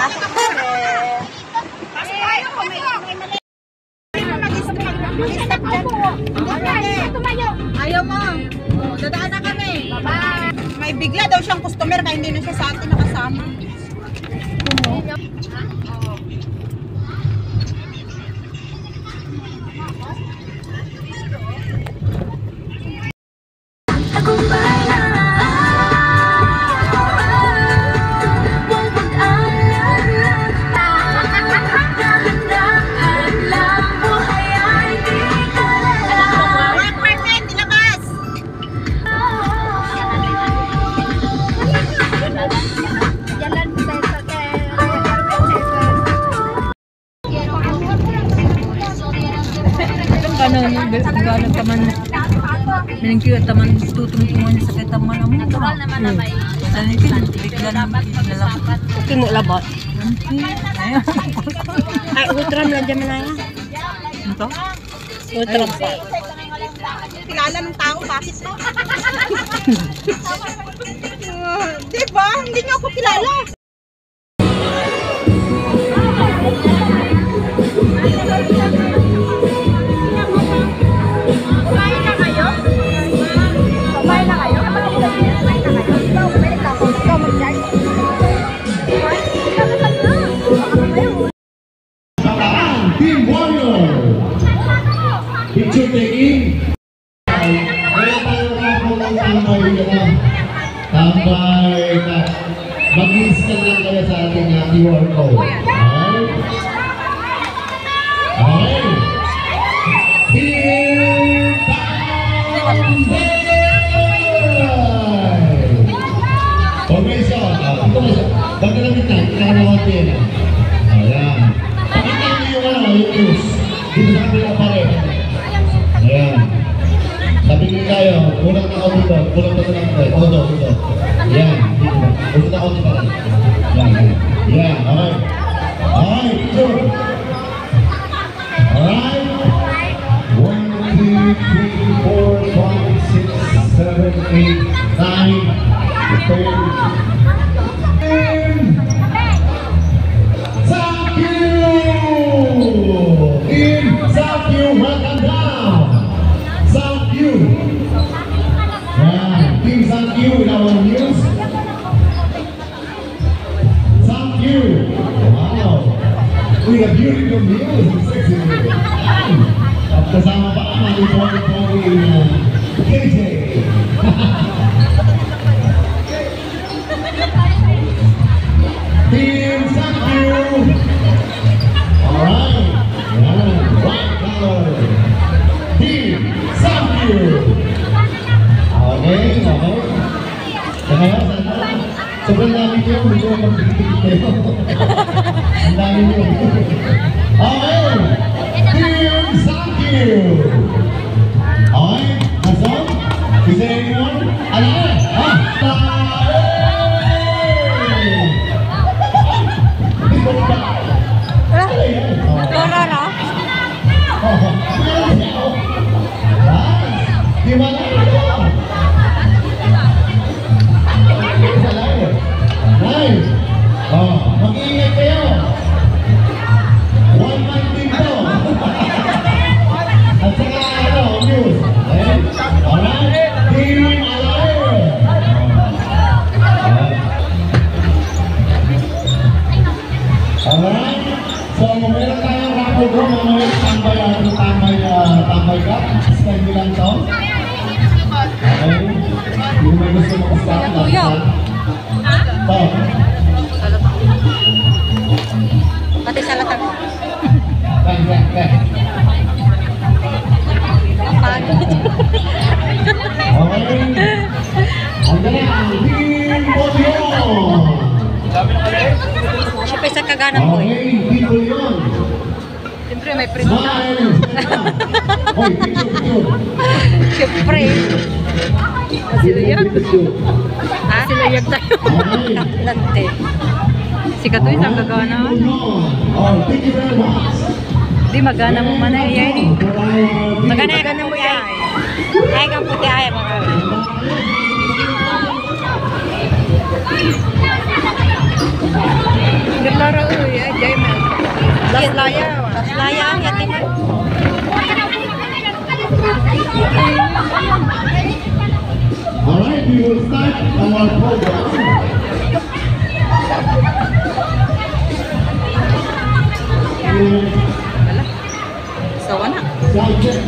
Pasok po rin. Pasok tayo po. May mali. Mag-stop dyan. Ayaw mo. Dadaan na kami. Bye-bye. May bigla daw siyang customer kaya hindi na siya sa atin nakasama. Galang taman meningkiw at taman tutungtungan sa kay taman mo natural naman na may dapat pag-usapan. Okay mo labot. Ay, Ay, utram lang dyan manaya. ito? Utram pa. Tingala ng tao, bakit to? Diba? Hindi niyo ako kilala. Team Warrior. Picture taking. Kaya tayo po ng tambay na mag-i-scan lang kayo sa ating QR code. Okay. Team Tambay! Formation. Ba't ka namin tayo? Kaya na konti na. Ayan. Pakita nyo yung yung news. Dito sa kapila pa rin. Ayan. Tabingin tayo. Kulang na ako dito. Kulang na lang tayo. Odo. Ayan. Kulang na ako dito pa rin. Ayan. Ayan. Okay. Okay. Picture. Alright. 1, 2, 3, 4, 5, 6, 7, 8, 9, 10. Welcome down. Southview. Team Southview in our news. Southview. Wow. We have beautiful news. Sexy news. At kasama pa ang mga KJ. Team Southview. Alright. Team Southview. Okay. Sobrang dami ko yung medyo mag-tikit kayo. Ang dami nyo. Okay. Team Southview. Okay. Nasaan? Is there anyone? Alam? Lorara? Di ba na ito? Nice! Mag-iingat kayo! One man team to! At saka news! Alright? Team Alaye! Alright? So, meron tayong raffle ko, mamaya tambay ka, stand nyo lang to. Okay? Yung may gusto mo stand, Kuya. to. Pati salatan ko. Okay. Pagod. Okay. Hanggang na, Team Bolyon! Siya pa sa kaganang ko eh. Okay, Team Bolyon! Siyempre may print na. Smile! Hoy, picture! Siyempre. Siluyag. Ha? Siluyag tayo. Lante. Si Katoy sa gagawa na. Oh, thank you very much! Di magana mo man ay yan. Magana mo yan. Ay kang puti ay mga. Ganda Laya. Laya, yatin na. Alright, we will start our program. Sawa na. Subject,